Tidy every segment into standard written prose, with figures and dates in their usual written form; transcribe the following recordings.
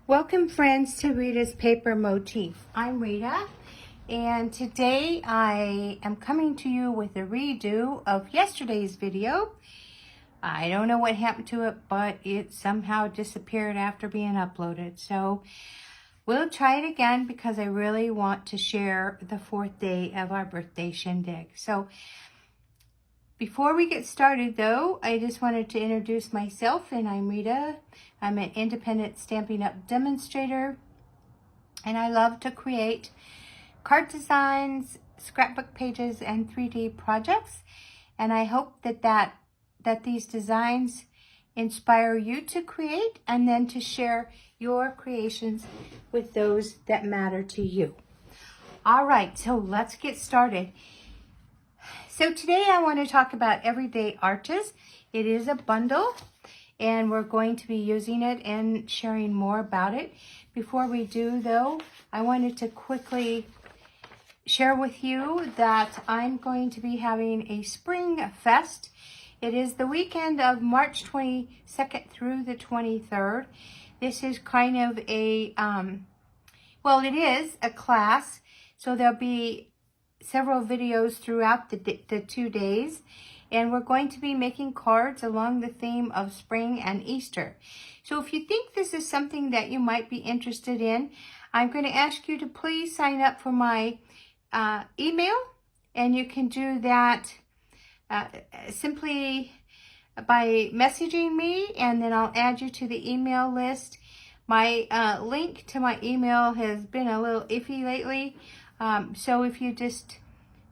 Welcome friends to Rita's Paper Motif. I'm Rita and today I am coming to you with a redo of yesterday's video. I don't know what happened to it, but it somehow disappeared after being uploaded. So we'll try it again because I really want to share the 4th day of our birthday shindig. So before we get started though, I just wanted to introduce myself, and I'm Rita. I'm an independent Stampin' Up! Demonstrator, and I love to create card designs, scrapbook pages, and 3D projects. And I hope that these designs inspire you to create and then to share your creations with those that matter to you. All right, so let's get started. So today I want to talk about Everyday Arches. It is a bundle and we're going to be using it and sharing more about it. Before we do though, I wanted to quickly share with you that I'm going to be having a Spring Fest. It is the weekend of March 22nd through the 23rd. This is kind of a, well, it is a class, so there'll be several videos throughout the 2 days, and we're going to be making cards along the theme of spring and Easter. So if you think this is something that you might be interested in, I'm going to ask you to please sign up for my email, and you can do that simply by messaging me, and then I'll add you to the email list. My link to my email has been a little iffy lately. So if you just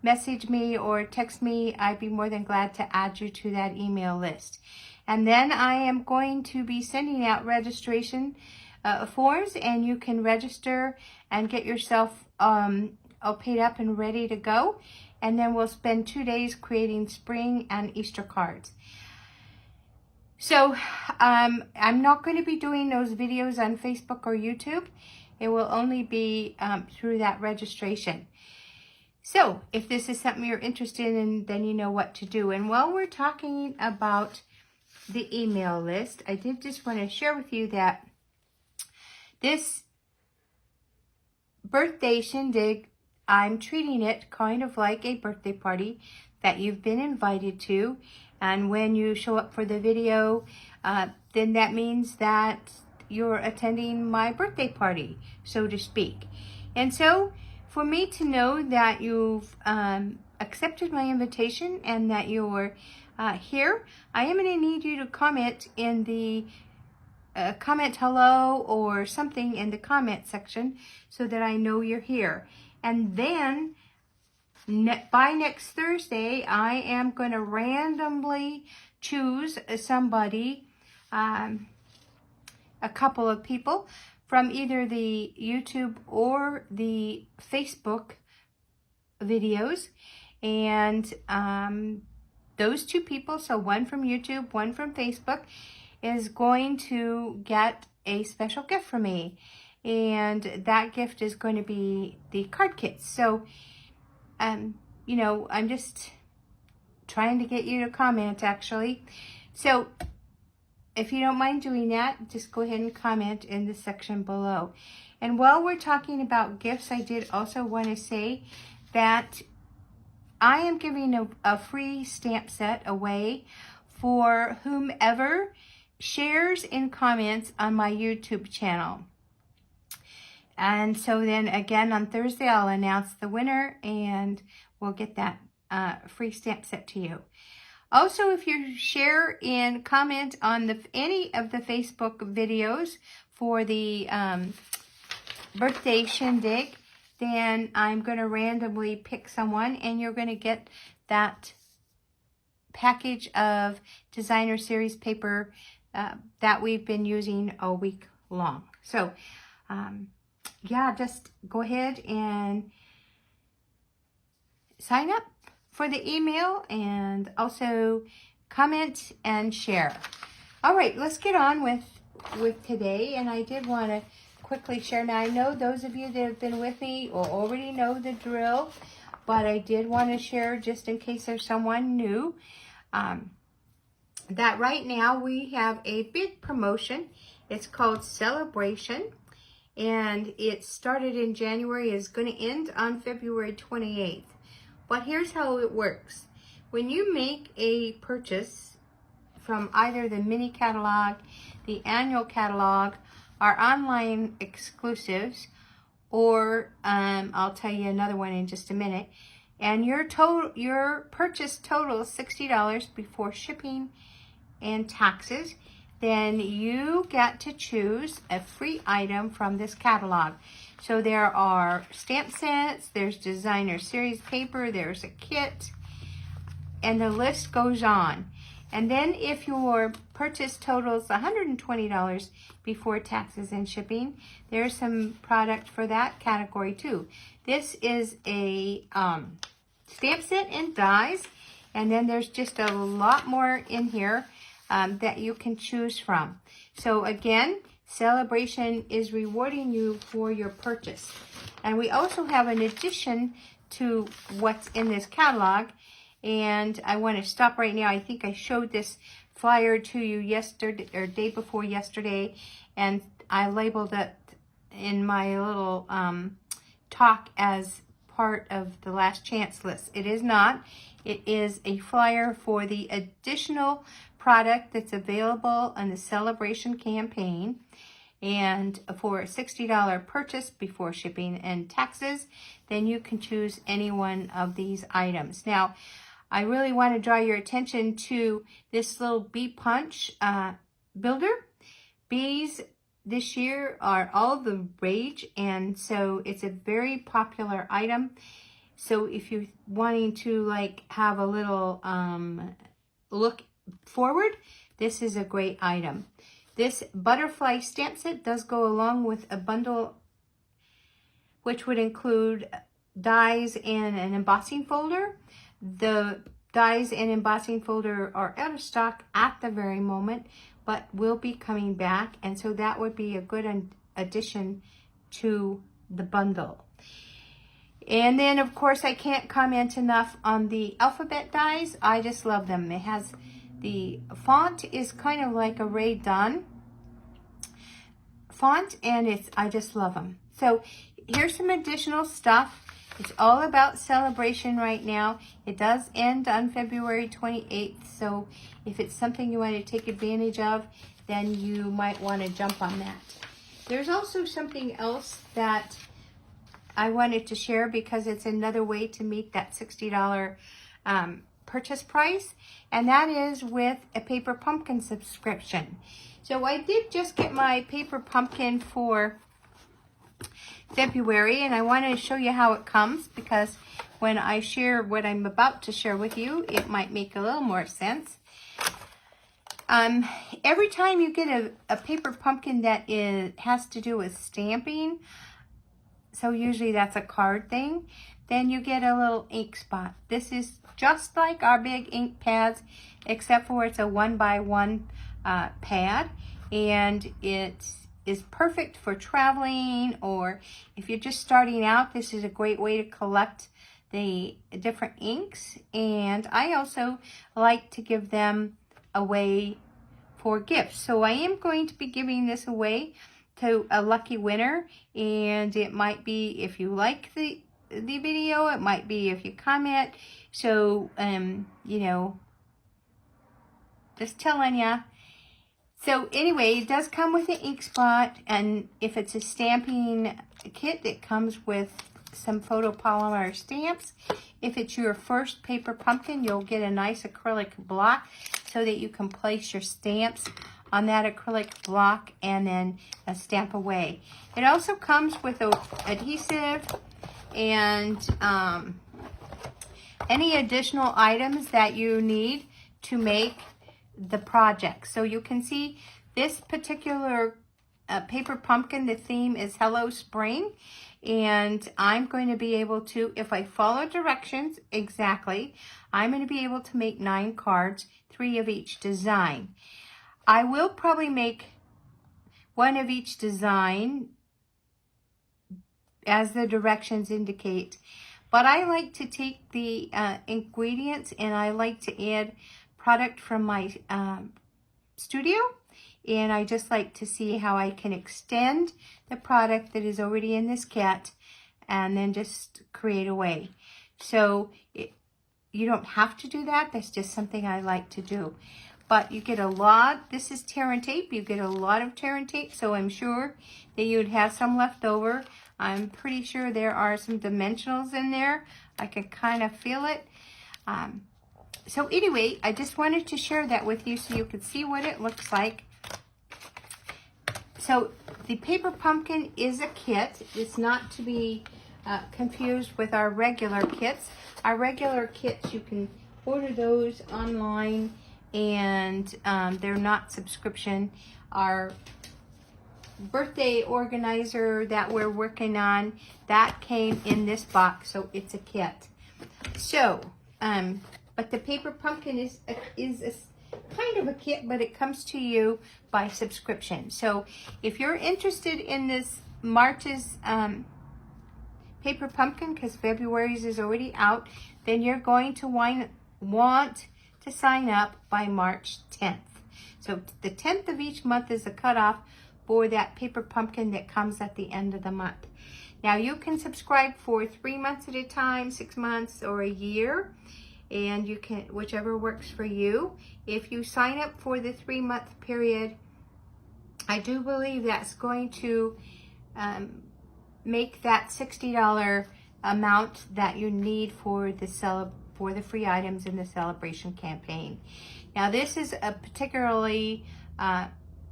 message me or text me, I'd be more than glad to add you to that email list. And then I am going to be sending out registration forms, and you can register and get yourself all paid up and ready to go. And then we'll spend 2 days creating spring and Easter cards. So I'm not going to be doing those videos on Facebook or YouTube. It will only be through that registration. So if this is something you're interested in, then you know what to do. And while we're talking about the email list, I did just want to share with you that this birthday shindig, I'm treating it kind of like a birthday party that you've been invited to. And when you show up for the video, then that means that you're attending my birthday party, so to speak. And so for me to know that you've accepted my invitation and that you're here, I am going to need you to comment in the comment hello or something in the comment section so that I know you're here. And then by next Thursday, I am going to randomly choose somebody, a couple of people from either the YouTube or the Facebook videos. And those 2 people, so one from YouTube, one from Facebook, is going to get a special gift from me. And that gift is going to be the card kits. So, you know, I'm just trying to get you to comment, actually. So if you don't mind doing that, just go ahead and comment in the section below. And while we're talking about gifts, I did also want to say that I am giving a free stamp set away for whomever shares and comments on my YouTube channel. And so then again on Thursday, I'll announce the winner and we'll get that free stamp set to you. Also, if you share and comment on any of the Facebook videos for the birthday shindig, then I'm going to randomly pick someone, and you're going to get that package of designer series paper that we've been using all week long. So, yeah, just go ahead and sign up for the email and also comment and share. All right, let's get on with today. And I did want to quickly share. Now, I know those of you that have been with me or already know the drill, but I did want to share just in case there's someone new that right now we have a big promotion. It's called Celebration, and it started in January, is going to end on February 28th. But here's how it works. When you make a purchase from either the mini catalog, the annual catalog, our online exclusives, or I'll tell you another one in just a minute, and your purchase total is $60 before shipping and taxes, then you get to choose a free item from this catalog. So there are stamp sets, there's designer series paper, there's a kit, and the list goes on. And then if your purchase totals $120 before taxes and shipping, there's some product for that category too. This is a stamp set and dies, and then there's just a lot more in here that you can choose from. So again, Celebration is rewarding you for your purchase. And we also have an addition to what's in this catalog. And I want to stop right now. I think I showed this flyer to you yesterday or day before yesterday, and I labeled it in my little talk as part of the last chance list. It is not. It is a flyer for the additional product that's available on the Celebration campaign, and for a $60 purchase before shipping and taxes, then you can choose any one of these items. Now, I really want to draw your attention to this little bee punch builder. Bees this year are all the rage, and so it's a very popular item. So if you're wanting to like have a little look forward, this is a great item. This butterfly stamp set does go along with a bundle which would include dies and an embossing folder. The dies and embossing folder are out of stock at the very moment, but will be coming back, and so that would be a good addition to the bundle. And then, of course, I can't comment enough on the alphabet dies. I just love them. It has the font is kind of like a Rae Dunn font, and I just love them. So here's some additional stuff. It's all about Celebration right now. It does end on February 28th, so if it's something you want to take advantage of, then you might want to jump on that. There's also something else that I wanted to share because it's another way to meet that $60 purchase price, and that is with a Paper Pumpkin subscription. So I did just get my Paper Pumpkin for February, and I want to show you how it comes, because when I share what I'm about to share with you, it might make a little more sense. Every time you get a Paper Pumpkin that has to do with stamping, so usually that's a card thing, then you get a little ink spot. This is just like our big ink pads, except for it's a 1x1 pad, and it is perfect for traveling, or if you're just starting out, this is a great way to collect the different inks. And I also like to give them away for gifts. So I am going to be giving this away to a lucky winner, and it might be if you like the video, it might be if you comment. So you know, just telling ya. So anyway, it does come with an ink spot, and if it's a stamping kit, it comes with some photopolymer stamps. If it's your first Paper Pumpkin, you'll get a nice acrylic block so that you can place your stamps on that acrylic block and then stamp away. It also comes with adhesive and any additional items that you need to make the project. So you can see this particular Paper Pumpkin, the theme is Hello Spring, and I'm going to be able to, if I follow directions exactly, I'm going to be able to make 9 cards, 3 of each design. I will probably make 1 of each design as the directions indicate, but I like to take the ingredients and I like to add product from my studio, and I just like to see how I can extend the product that is already in this kit and then just create a way. So you don't have to do that. That's just something I like to do. But you get a lot. This is tear and tape. You get a lot of tear and tape, so I'm sure that you'd have some left over. I'm pretty sure there are some dimensionals in there. I can kind of feel it. So anyway, I just wanted to share that with you so you could see what it looks like. So the paper pumpkin is a kit. It's not to be confused with our regular kits. Our regular kits, you can order those online, and they're not subscription. Our birthday organizer that we're working on, that came in this box, so it's a kit. So, but the paper pumpkin is a kind of a kit, but it comes to you by subscription. So if you're interested in this March's paper pumpkin, because February's is already out, then you're going to want to sign up by March 10th. So the 10th of each month is the cutoff for that paper pumpkin that comes at the end of the month. Now you can subscribe for 3 months at a time, 6 months, or a year, and you can, whichever works for you. If you sign up for the 3-month period, I do believe that's going to make that $60 amount that you need for the free items in the celebration campaign. Now this is a particularly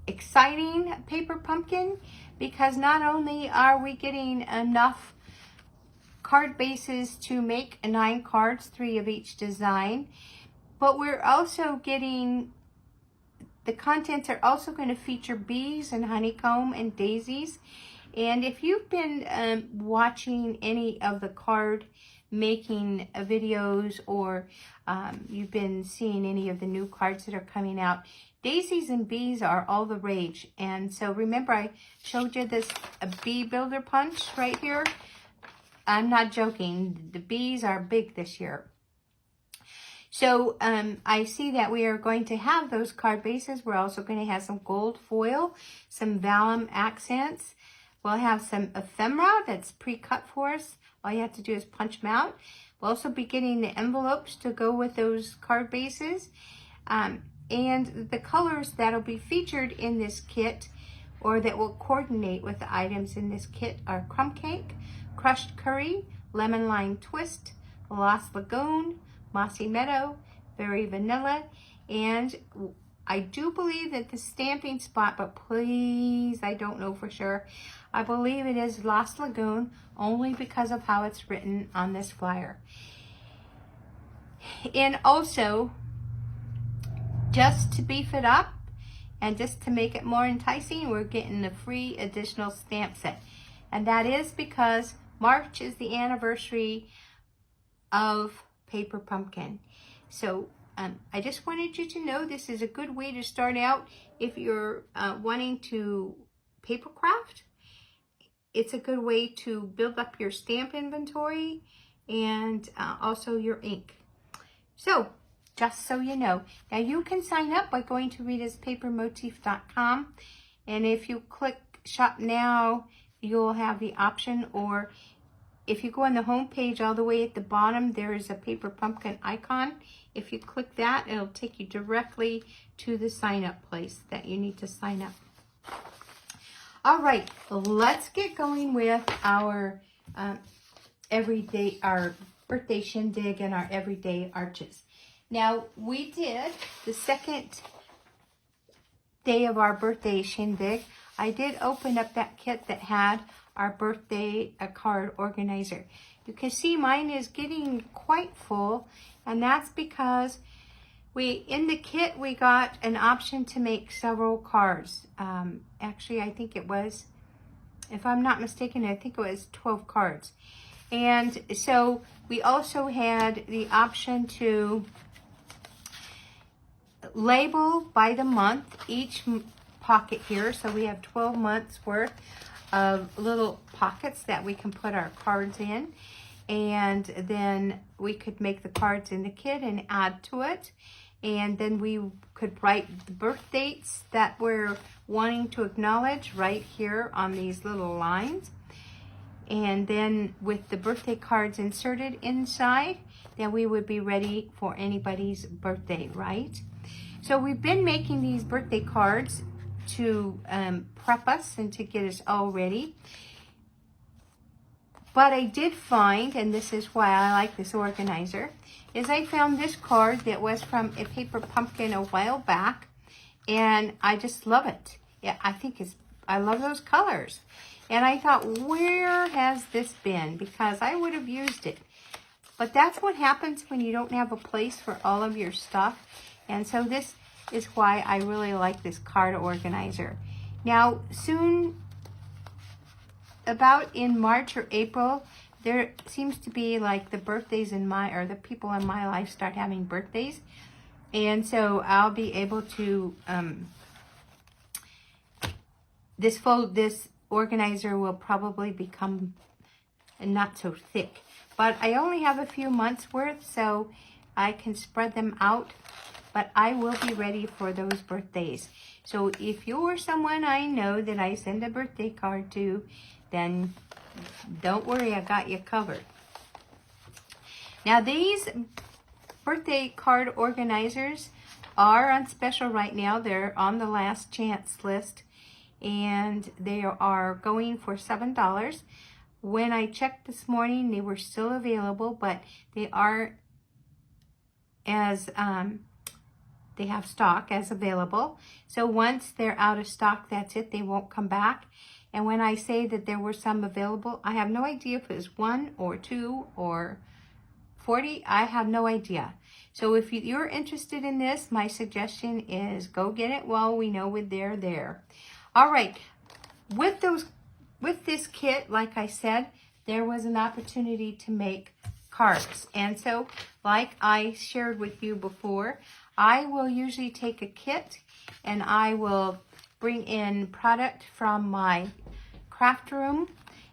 exciting paper pumpkin, because not only are we getting enough card bases to make 9 cards, 3 of each design, but we're also getting, the contents are also going to feature bees and honeycomb and daisies. And if you've been watching any of the card making videos, or you've been seeing any of the new cards that are coming out, daisies and bees are all the rage. And so remember, I showed you this bee builder punch right here. I'm not joking. The bees are big this year. So I see that we are going to have those card bases. We're also going to have some gold foil, some vellum accents. We'll have some ephemera that's pre-cut for us. All you have to do is punch them out. We'll also be getting the envelopes to go with those card bases. And the colors that'll be featured in this kit, or that will coordinate with the items in this kit, are crumb cake, crushed curry, lemon lime twist, Lost Lagoon, mossy meadow, berry vanilla, and I do believe that the stamping spot, but please, I don't know for sure, I believe it is Lost Lagoon, only because of how it's written on this flyer. And also, just to beef it up and just to make it more enticing, we're getting the free additional stamp set. And that is because March is the anniversary of Paper Pumpkin. So I just wanted you to know this is a good way to start out if you're wanting to paper craft. It's a good way to build up your stamp inventory and also your ink. So just so you know. Now you can sign up by going to ritaspapermotif.com, and if you click shop now, you'll have the option, or if you go on the home page all the way at the bottom, there is a paper pumpkin icon. If you click that, it'll take you directly to the sign up place that you need to sign up. All right, let's get going with our our birthday shindig and our everyday arches. Now, we did the second day of our birthday shindig. I did open up that kit that had our birthday card organizer. You can see mine is getting quite full, and that's because in the kit we got an option to make several cards. Actually, I think it was, if I'm not mistaken, I think it was 12 cards. And so we also had the option to label by the month each pocket here. So we have 12 months worth of little pockets that we can put our cards in. And then we could make the cards in the kit and add to it. and then we could write the birth dates that we're wanting to acknowledge right here on these little lines. And then with the birthday cards inserted inside, then we would be ready for anybody's birthday, right? So we've been making these birthday cards to prep us and to get us all ready. But I did find, and this is why I like this organizer, is I found this card that was from a paper pumpkin a while back, and I just love it. Yeah, I love those colors. And I thought, where has this been? Because I would have used it. But that's what happens when you don't have a place for all of your stuff. And so this is why I really like this card organizer. Now, soon, about in March or April, there seems to be like the birthdays the people in my life start having birthdays. And so I'll be able to, this organizer will probably become not so thick. But I only have a few months worth, so I can spread them out. But I will be ready for those birthdays. So if you're someone I know that I send a birthday card to, then don't worry, I got you covered. Now these birthday card organizers are on special right now. They're on the last chance list, and they are going for $7. When I checked this morning, they were still available, but they are as they have stock as available. So once they're out of stock, that's it. They won't come back. And when I say that there were some available, I have no idea if it was 1 or 2 or 40. I have no idea. So if you're interested in this, my suggestion is go get it while we know they're there. All right. With this kit, like I said, there was an opportunity to make cards. And so, like I shared with you before, I will usually take a kit and I will bring in product from my craft room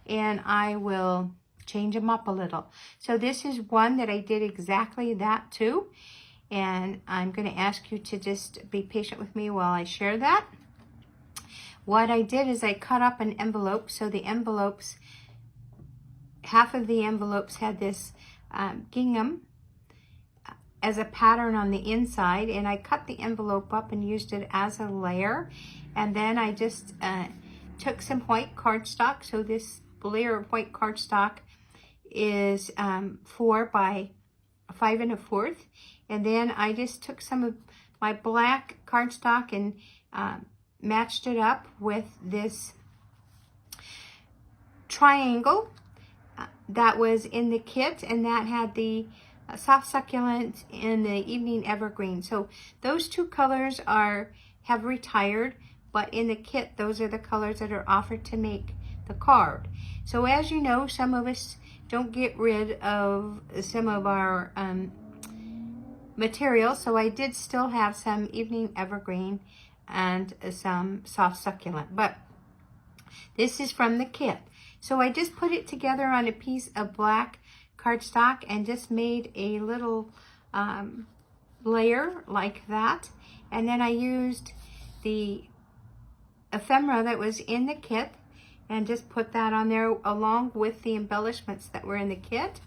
and I will change them up a little. So this is one that I did exactly that too. And I'm going to ask you to just be patient with me while I share that. What I did is I cut up an envelope. So the envelopes, half of the envelopes had this gingham as a pattern on the inside, and I cut the envelope up and used it as a layer. And then I just took some white cardstock. So this layer of white cardstock is 4 by 5 1/4. And then I just took some of my black cardstock and matched it up with this triangle that was in the kit, and that had the soft succulent and the evening evergreen. So those two colors have retired, but in the kit, those are the colors that are offered to make the card. So as you know, some of us don't get rid of some of our material. So I did still have some evening evergreen and some soft succulent, but this is from the kit. So I just put it together on a piece of black cardstock and just made a little layer like that. And then I used the ephemera that was in the kit and just put that on there along with the embellishments that were in the kit.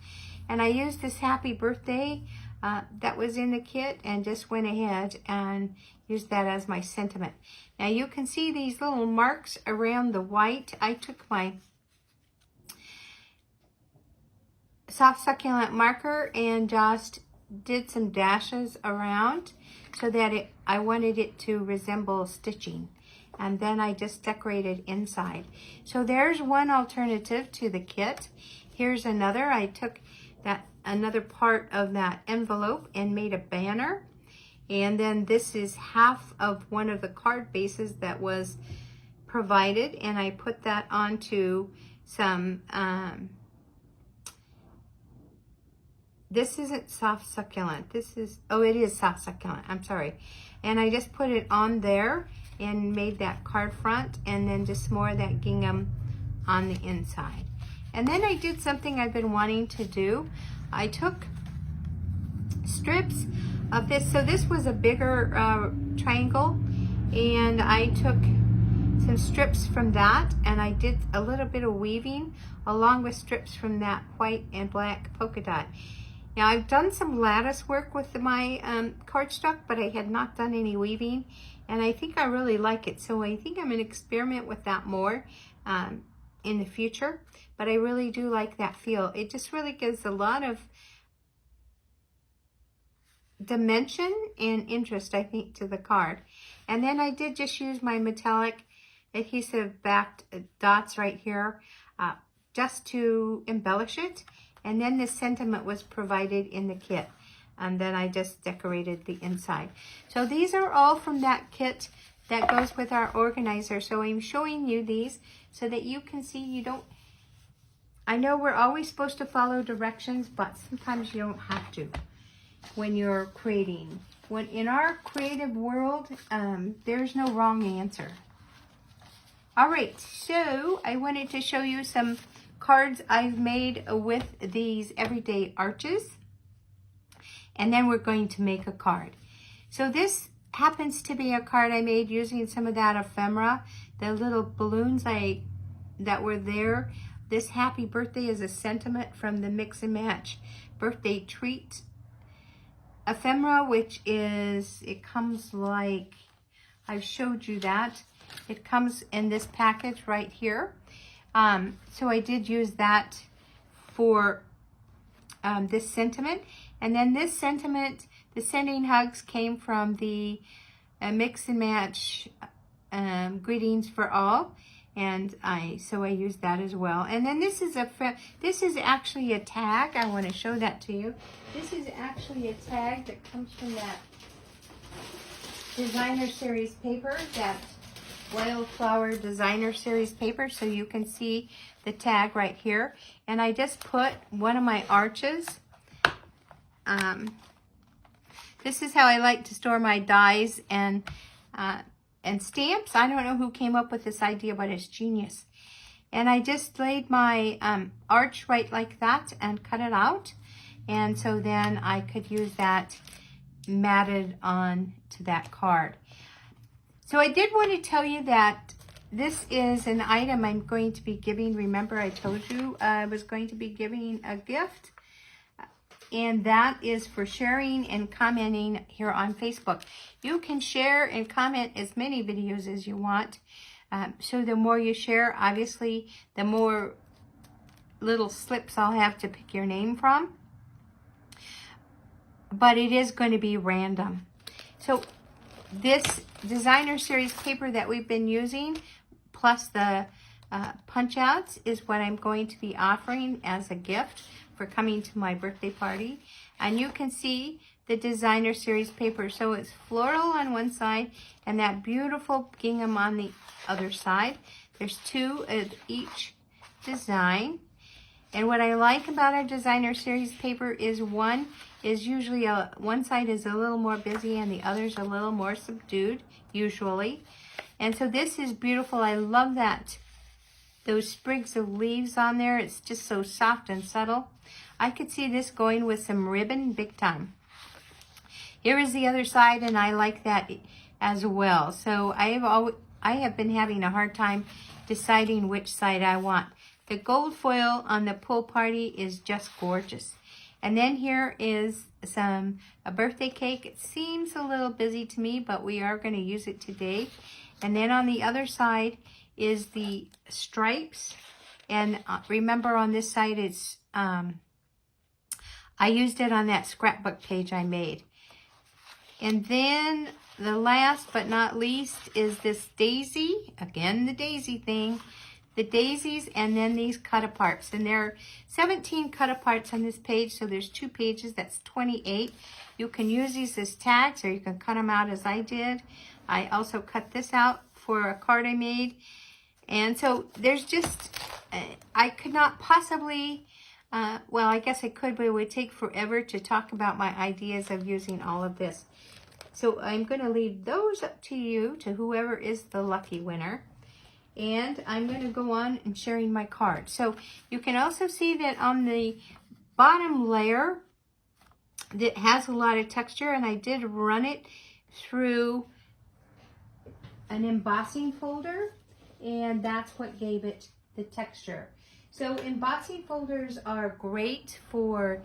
And I used this happy birthday that was in the kit and just went ahead and used that as my sentiment. Now you can see these little marks around the white. I took my soft succulent marker and just did some dashes around so that I wanted it to resemble stitching. And then I just decorated inside. So there's one alternative to the kit. Here's another. I took another part of that envelope and made a banner. And then this is half of one of the card bases that was provided, and I put that onto some this isn't soft succulent. This is, oh, it is soft succulent. I'm sorry. And I just put it on there and made that card front, and then just more of that gingham on the inside. And then I did something I've been wanting to do. I took strips of this. So this was a bigger triangle, and I took some strips from that, and I did a little bit of weaving along with strips from that white and black polka dot. Now I've done some lattice work with my cardstock, but I had not done any weaving, and I think I really like it. So I think I'm going to experiment with that more in the future, but I really do like that feel. It just really gives a lot of dimension and interest, I think, to the card. And then I did just use my metallic adhesive backed dots right here just to embellish it. And then this sentiment was provided in the kit, and then I just decorated the inside. So these are all from that kit that goes with our organizer. So I'm showing you these so that you can see. You don't, I know we're always supposed to follow directions, but sometimes you don't have to when you're creating. When in our creative world, there's no wrong answer. All right, so I wanted to show you some cards I've made with these everyday arches, and then we're going to make a card. So this happens to be a card I made using some of that ephemera, the little balloons that were there. This happy birthday is a sentiment from the Mix and Match birthday treat ephemera, which is, it comes like, I've showed you that. It comes in this package right here. So I did use that for this sentiment. And then this sentiment, the sending hugs, came from the Mix and Match greetings for all. And so I used that as well. And then this is actually a tag. I want to show that to you. This is actually a tag that comes from that designer series paper, that Wildflower designer series paper. So you can see the tag right here. And I just put one of my arches. This is how I like to store my dies and stamps. I don't know who came up with this idea, but it's genius. And I just laid my arch right like that and cut it out. And so then I could use that matted on to that card. So I did want to tell you that this is an item I'm going to be giving. Remember, I told you I was going to be giving a gift. And that is for sharing and commenting here on Facebook. You can share and comment as many videos as you want. So the more you share, obviously, the more little slips I'll have to pick your name from. But it is going to be random. So this designer series paper that we've been using, plus the punch outs, is what I'm going to be offering as a gift for coming to my birthday party. And you can see the designer series paper. So it's floral on one side and that beautiful gingham on the other side. There's two of each design. And what I like about our designer series paper is one is usually one side is a little more busy and the other's a little more subdued, usually. And so this is beautiful. I love that. Those sprigs of leaves on there. It's just so soft and subtle. I could see this going with some ribbon big time. Here is the other side, and I like that as well. So I have been having a hard time deciding which side I want. The gold foil on the pool party is just gorgeous. And then here is a birthday cake. It seems a little busy to me, but we are going to use it today. And then on the other side is the stripes. And remember, on this side, it's I used it on that scrapbook page I made. And then the last but not least is this daisy. Again, the daisy thing. The daisies, and then these cut aparts. And there are 17 cut aparts on this page, so there's 2 pages. That's 28. You can use these as tags, or you can cut them out as I did. I also cut this out for a card I made. And so there's just, I could not possibly, well, I guess I could, but it would take forever to talk about my ideas of using all of this. So I'm going to leave those up to you, to whoever is the lucky winner. And I'm going to go on and sharing my card. So you can also see that on the bottom layer that has a lot of texture, and I did run it through an embossing folder, and that's what gave it the texture. So embossing folders are great for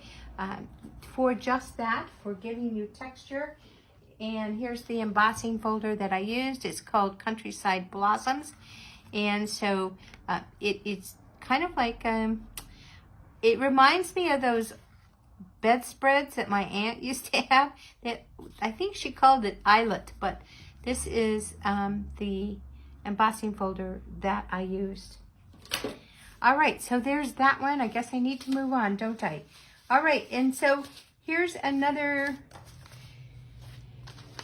just that, for giving you texture. And here's the embossing folder that I used. It's called Countryside Blossoms. And so it's kind of like, it reminds me of those bedspreads that my aunt used to have. That I think she called it eyelet, but this is the embossing folder that I used. All right, so there's that one. I guess I need to move on, don't I? All right, and so here's another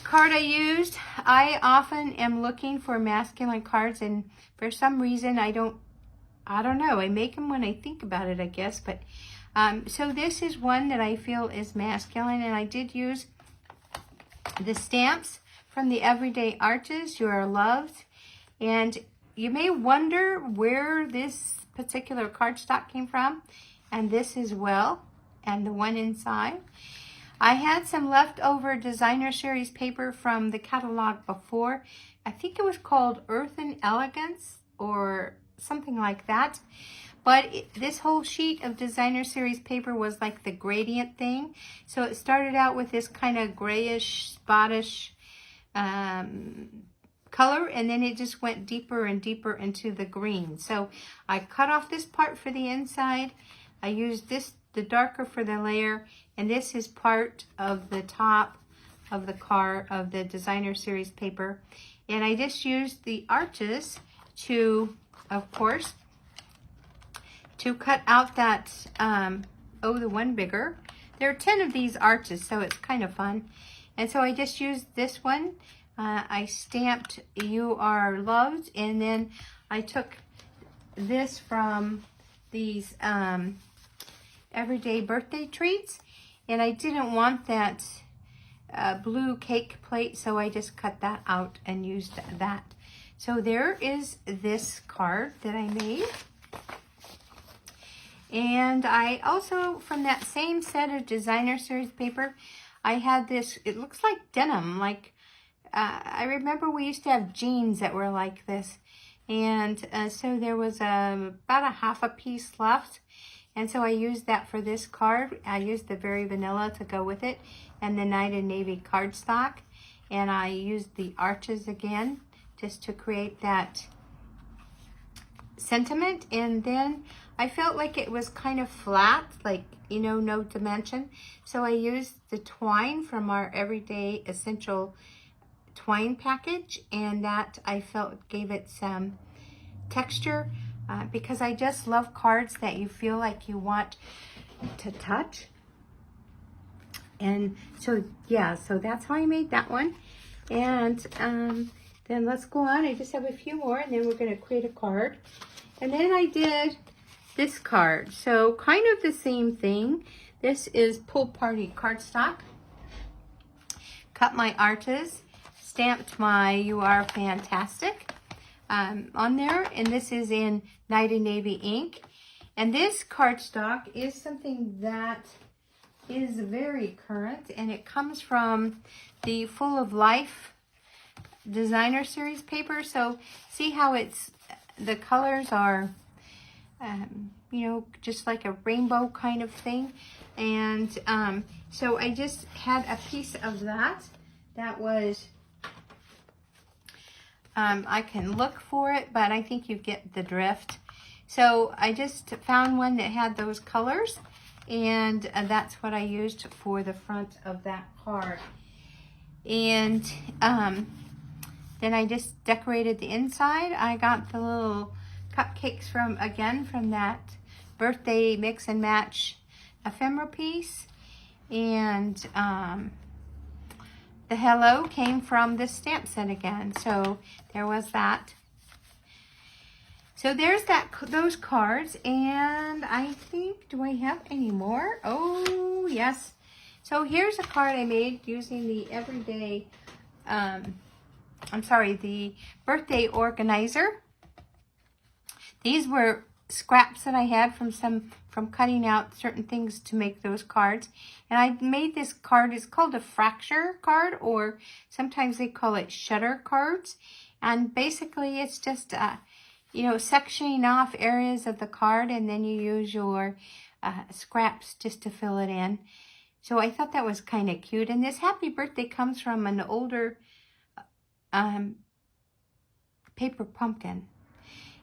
card I used. I often am looking for masculine cards, and for some reason I don't know. I make them when I think about it, I guess. But so this is one that I feel is masculine, and I did use the stamps from the Everyday Arches, You Are Loved. And you may wonder where this particular cardstock came from, and this as well, and the one inside. I had some leftover designer series paper from the catalog before. I think it was called Earth and Elegance or something like that. But this whole sheet of designer series paper was like the gradient thing. So it started out with this kind of grayish, spottish color, and then it just went deeper and deeper into the green. So I cut off this part for the inside. I used this, the darker for the layer, and this is part of the top of the card of the designer series paper. And I just used the arches to, of course, to cut out that, the one bigger. There are 10 of these arches, so it's kind of fun. And so I just used this one. I stamped You Are Loved, and then I took this from these Everyday Birthday Treats, and I didn't want that blue cake plate, so I just cut that out and used that. So there is this card that I made. And I also, from that same set of designer series paper, I had this, it looks like denim, like, I remember we used to have jeans that were like this. And so there was about a half a piece left. And so I used that for this card. I used the Very Vanilla to go with it, and the Night and Navy cardstock. And I used the arches again, just to create that sentiment. And then I felt like it was kind of flat, like, you know, no dimension. So I used the twine from our Everyday Essential twine package, and that I felt gave it some texture, because I just love cards that you feel like you want to touch. And so, yeah, so that's how I made that one. And then let's go on. I just have a few more, and then we're going to create a card. And then I did this card. So kind of the same thing. This is Pool Party cardstock. Cut my arches, stamped my You Are Fantastic on there, and this is in Night and Navy ink. And this cardstock is something that is very current, and it comes from the Full of Life designer series paper. So see how it's, the colors are you know, just like a rainbow kind of thing. And so I just had a piece of that was I can look for it, but I think you get the drift. So I just found one that had those colors, and that's what I used for the front of that card. And then I just decorated the inside. I got the little cupcakes from that birthday mix and match ephemera piece. And the hello came from this stamp set again. So there was that. So there's those cards. And I think, do I have any more? Oh, yes. So here's a card I made using the Everyday, the birthday organizer. These were scraps that I had from cutting out certain things to make those cards. And I made this card. It's called a fracture card, or sometimes they call it shutter cards. And basically it's just, you know, sectioning off areas of the card, and then you use your scraps just to fill it in. So I thought that was kind of cute. And this happy birthday comes from an older paper pumpkin.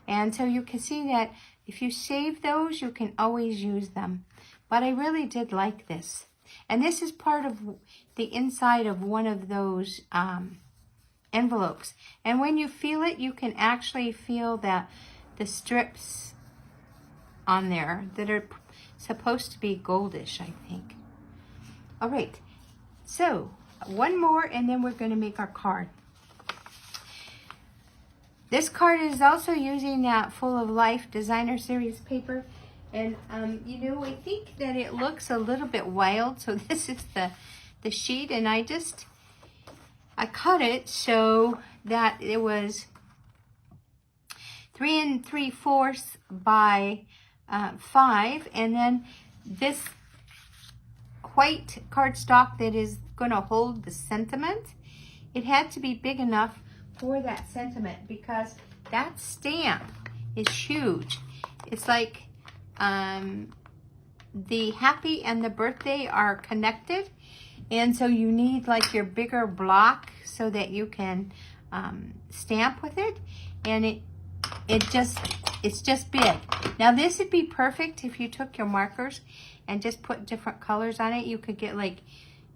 And so you can see that if you save those, you can always use them. But I really did like this. And this is part of the inside of one of those envelopes. And when you feel it, you can actually feel that the strips on there that are supposed to be goldish, I think. All right, so one more and then we're going to make our card. This card is also using that Full of Life Designer Series paper. And, you know, I think that it looks a little bit wild. So this is the sheet, and I cut it so that it was 3 3/4 by 5. And then this white cardstock that is going to hold the sentiment, it had to be big enough for that sentiment, because that stamp is huge. It's like the happy and the birthday are connected, and so you need like your bigger block so that you can stamp with it, and it's just big. Now this would be perfect if you took your markers and just put different colors on it. You could get like,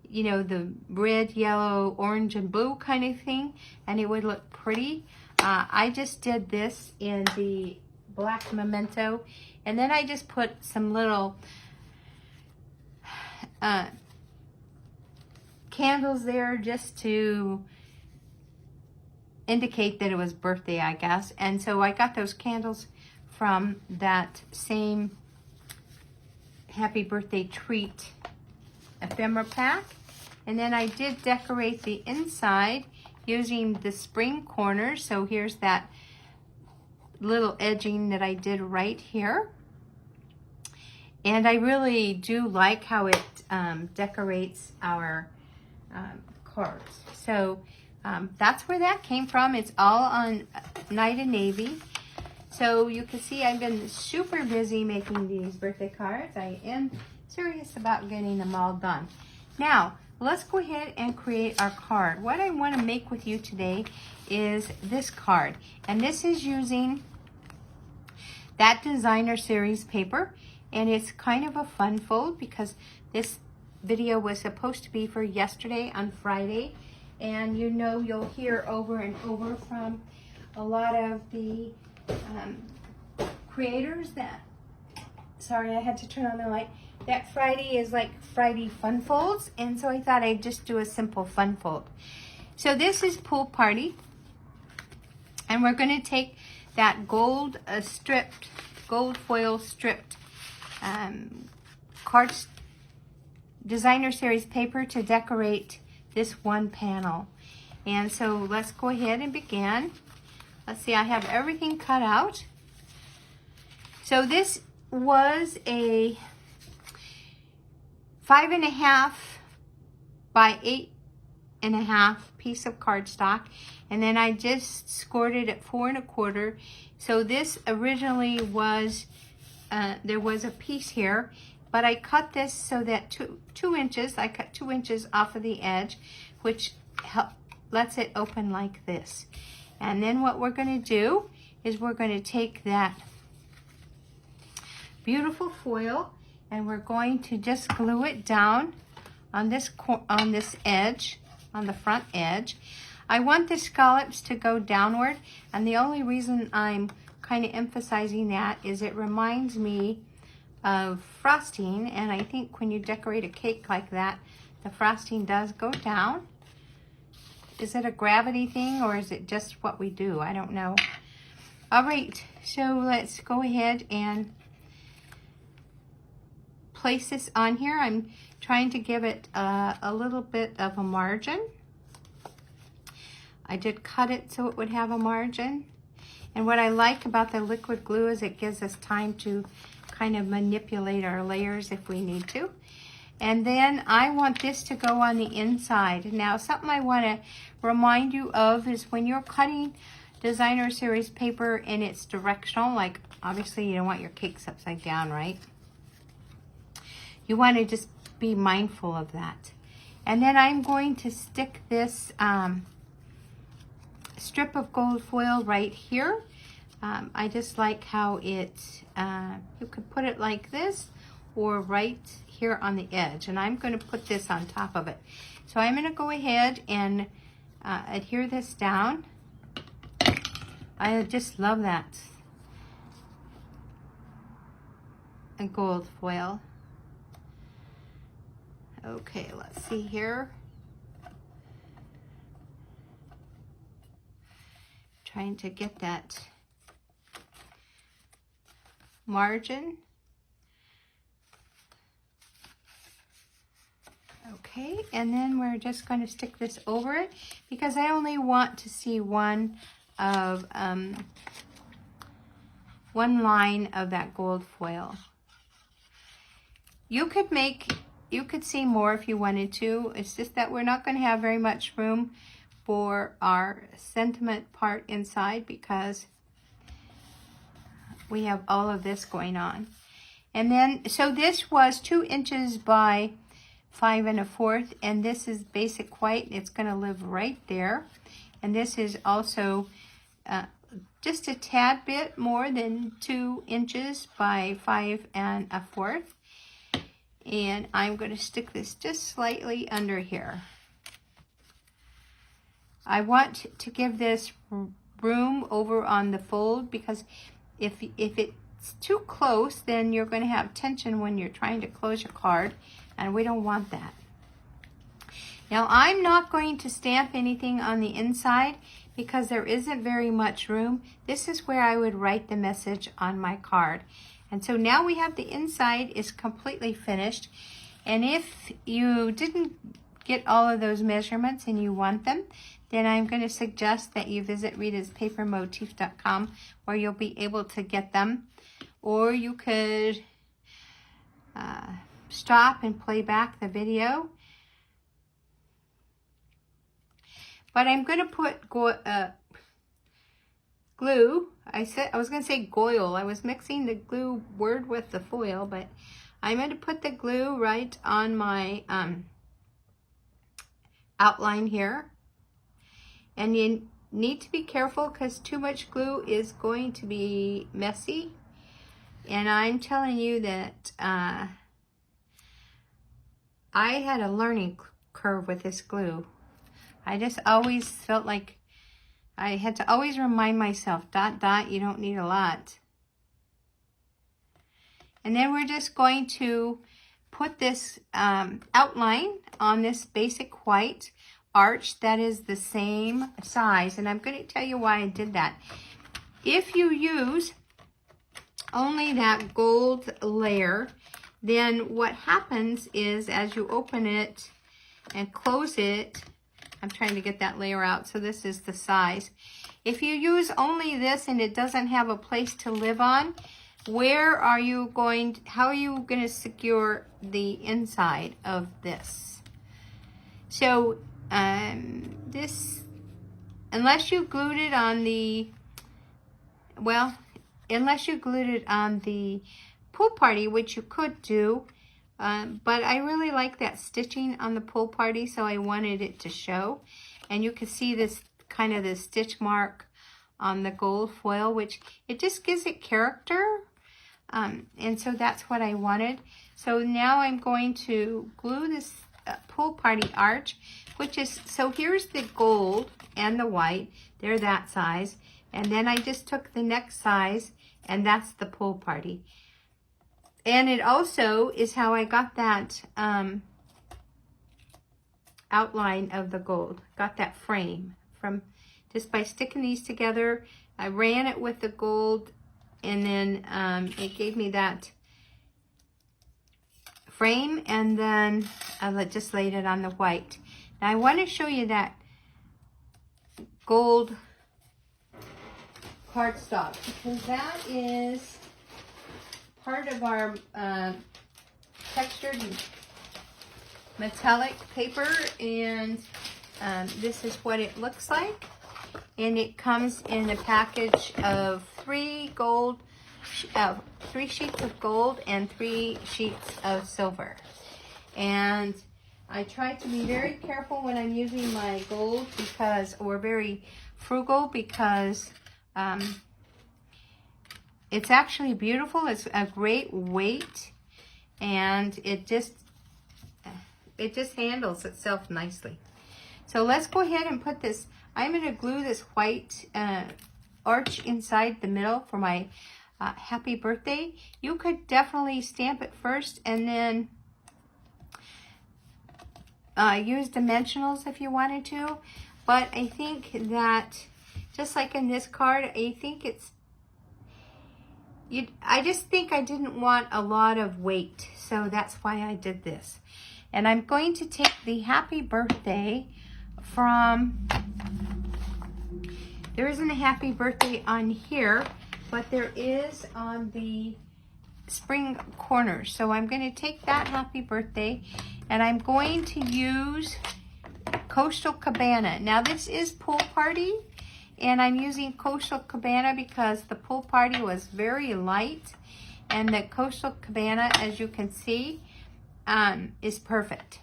you know, the red, yellow, orange, and blue kind of thing, and it would look pretty. I just did this in the black memento, and then I just put some little candles there just to indicate that it was birthday, I guess. And so I got those candles from that same Happy Birthday Treat ephemera pack. And then I did decorate the inside using the spring corners. So here's that little edging that I did right here. And I really do like how it decorates our cards. So that's where that came from. It's all on Night of Navy. So you can see I've been super busy making these birthday cards. I am serious about getting them all done. Now, let's go ahead and create our card. What I want to make with you today is this card. And this is using that Designer Series paper. And it's kind of a fun fold because this video was supposed to be for yesterday on Friday. And you know, you'll hear over and over from a lot of the creators that, sorry, I had to turn on the light, that Friday is like Friday fun folds. And so I thought I'd just do a simple fun fold. So this is Pool Party. And we're going to take that gold foil stripped cards Designer Series paper to decorate this one panel. And so let's go ahead and begin. Let's see, I have everything cut out. So this was a 5.5 by 8.5 piece of cardstock, and then I just scored it at 4 1/4. So this originally was there was a piece here, but I cut this so that 2 inches, I cut 2 inches off of the edge, which lets it open like this. And then what we're going to do is we're going to take that beautiful foil and we're going to just glue it down on this edge, on the front edge. I want the scallops to go downward, and the only reason I'm kind of emphasizing that is it reminds me of frosting, and I think when you decorate a cake like that, the frosting does go down. Is it a gravity thing or is it just what we do? I don't know. All right, so let's go ahead and place this on here. I'm trying to give it a little bit of a margin. I did cut it so it would have a margin. And what I like about the liquid glue is it gives us time to kind of manipulate our layers if we need to. And then I want this to go on the inside. Now, something I want to remind you of is when you're cutting designer series paper and it's directional, like obviously you don't want your cakes upside down, right? You want to just be mindful of that. And then I'm going to stick this strip of gold foil right here. I just like how it, you could put it like this or right here on the edge. And I'm going to put this on top of it. So I'm going to go ahead and adhere this down. I just love that. A gold foil. Okay, let's see here. Trying to get that margin. Okay, and then we're just going to stick this over it because I only want to see one line of that gold foil. You could see more if you wanted to. It's just that we're not going to have very much room for our sentiment part inside because we have all of this going on. And then, so this was 2 inches by 5 1/4, and this is basic white. It's going to live right there. And this is also just a tad bit more than 2 inches by 5 1/4. And I'm going to stick this just slightly under here. I want to give this room over on the fold because if it's too close, then you're going to have tension when you're trying to close your card, and we don't want that. Now, I'm not going to stamp anything on the inside because there isn't very much room. This is where I would write the message on my card. And so now we have the inside is completely finished. And if you didn't get all of those measurements and you want them, then I'm going to suggest that you visit ritaspapermotif.com where you'll be able to get them. Or you could stop and play back the video. But I'm going to put glue. I was going to say goil. I was mixing the glue word with the foil, but I'm going to put the glue right on my outline here. And you need to be careful because too much glue is going to be messy. And I'm telling you that I had a learning curve with this glue. I just always felt like I had to always remind myself, ... you don't need a lot. And then we're just going to put this outline on this basic white arch that is the same size. And I'm going to tell you why I did that. If you use only that gold layer, then what happens is as you open it and close it, I'm trying to get that layer out, so this is the size. If you use only this and it doesn't have a place to live on, how are you going to secure the inside of this? So this, unless you glued it on the, unless you glued it on the pool party, which you could do, but I really like that stitching on the pool party, so I wanted it to show. And you can see this kind of the stitch mark on the gold foil, which it just gives it character. And so that's what I wanted. So now I'm going to glue this pool party arch, which is, so here's the gold and the white. They're that size. And then I just took the next size, and that's the pool party. And it also is how I got that outline of the gold. Got that frame from just by sticking these together. I ran it with the gold, and then it gave me that frame, and then I just laid it on the white. Now I want to show you that gold cardstock, because that is part of our textured metallic paper, and this is what it looks like. And it comes in a package of 3 sheets of gold and 3 sheets of silver. And I try to be very careful when I'm using my gold, because, or very frugal, because it's actually beautiful. It's a great weight, and it just handles itself nicely. So let's go ahead and put this. I'm going to glue this white arch inside the middle for my happy birthday. You could definitely stamp it first and then use dimensionals if you wanted to. But I think that, just like in this card, I think I just think I didn't want a lot of weight. So that's why I did this. And I'm going to take the happy birthday from, there isn't a happy birthday on here, but there is on the spring corner. So I'm going to take that happy birthday, and I'm going to use Coastal Cabana. Now this is Pool Party, and I'm using Coastal Cabana because the Pool Party was very light, and the Coastal Cabana, as you can see, is perfect.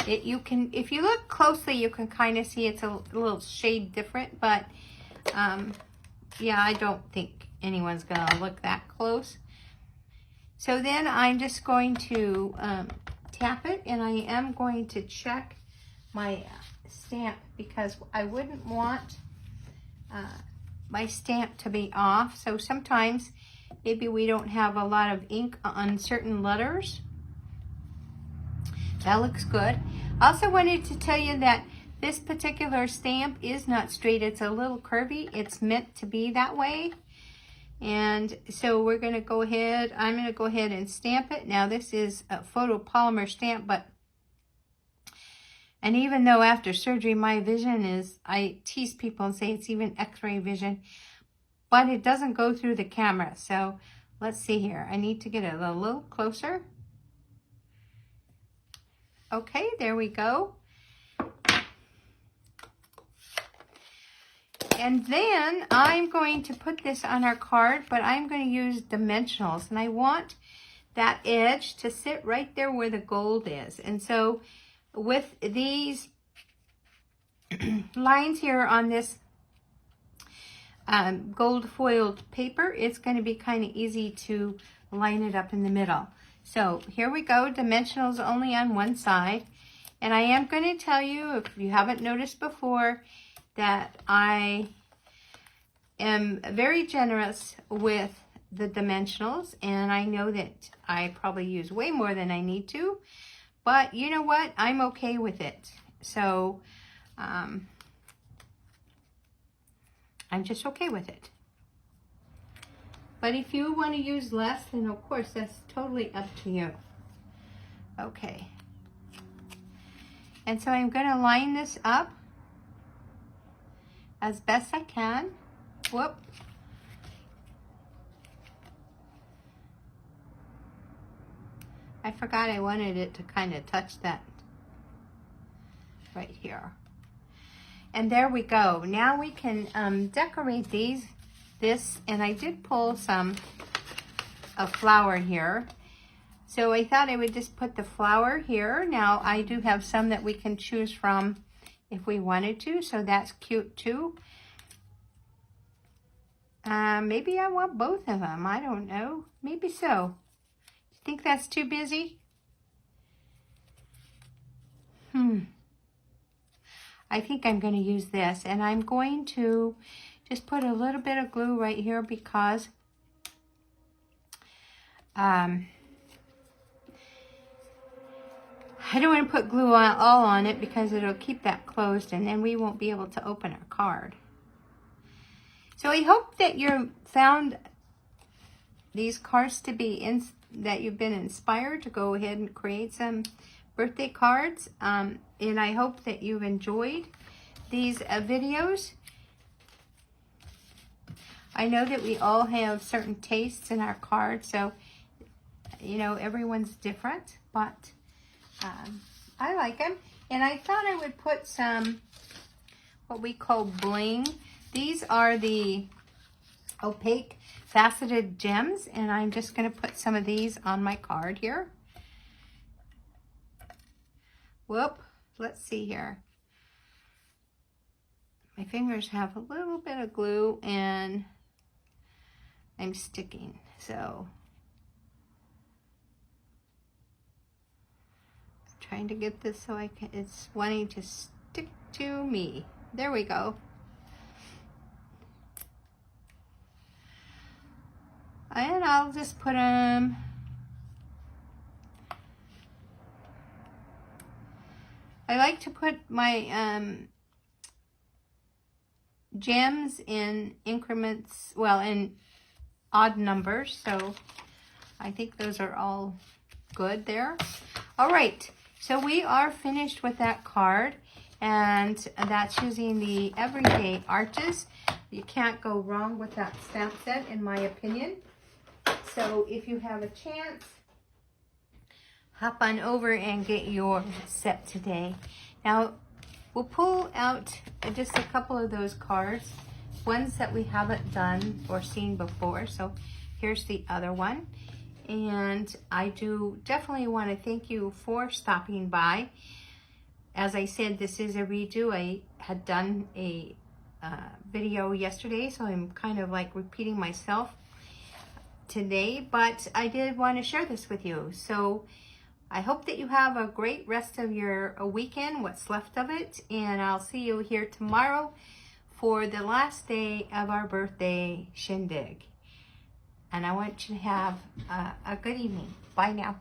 You can, if you look closely, you can kind of see it's a little shade different, but yeah, I don't think anyone's gonna look that close. So then I'm just going to tap it, and I am going to check my stamp, because I wouldn't want my stamp to be off. So sometimes maybe we don't have a lot of ink on certain letters. That looks good. I also wanted to tell you that this particular stamp is not straight. It's a little curvy. It's meant to be that way. And so we're going to go ahead. I'm going to go ahead and stamp it. Now this is a photopolymer stamp, and even though after surgery my vision is, I tease people and say it's even x-ray vision, but it doesn't go through the camera. So let's see here. I need to get it a little closer. Okay, there we go. And then I'm going to put this on our card, but I'm going to use dimensionals, and I want that edge to sit right there where the gold is. And so with these lines here on this gold foiled paper, it's going to be kind of easy to line it up in the middle. So here we go, dimensionals only on one side. And I am going to tell you, if you haven't noticed before, that I am very generous with the dimensionals. And I know that I probably use way more than I need to. But you know what? I'm okay with it. So I'm just okay with it. But if you want to use less, then of course that's totally up to you. Okay. And so I'm going to line this up as best I can. Whoop. I forgot I wanted it to kind of touch that right here. And there we go. Now we can decorate this, and I did pull a flower here. So I thought I would just put the flower here. Now I do have some that we can choose from if we wanted to, so that's cute too. Maybe I want both of them. I don't know. Maybe so. You think that's too busy? I think I'm going to use this, and I'm going to just put a little bit of glue right here because I don't want to put glue all on it because it'll keep that closed, and then we won't be able to open our card. So I hope that you found these cards to be that you've been inspired to go ahead and create some birthday cards, and I hope that you've enjoyed these videos. I know that we all have certain tastes in our cards, so, you know, everyone's different, but I like them. And I thought I would put some, what we call bling. These are the opaque faceted gems, and I'm just going to put some of these on my card here. Whoop, let's see here. My fingers have a little bit of glue and I'm sticking, so I'm trying to get this so I can, it's wanting to stick to me. There we go. And I'll just put them, I like to put my gems in increments, well, in odd numbers, so I think those are all good there. All right, so we are finished with that card, and that's using the Everyday Arches. You can't go wrong with that stamp set, in my opinion. So if you have a chance, hop on over and get your set today. Now, we'll pull out just a couple of those cards, ones that we haven't done or seen before. So here's the other one. And I do definitely want to thank you for stopping by. As I said, this is a redo. I had done a video yesterday, so I'm kind of like repeating myself today, but I did want to share this with you. So I hope that you have a great rest of your weekend, what's left of it, and I'll see you here tomorrow for the last day of our birthday shindig. And I want you to have a good evening. Bye now.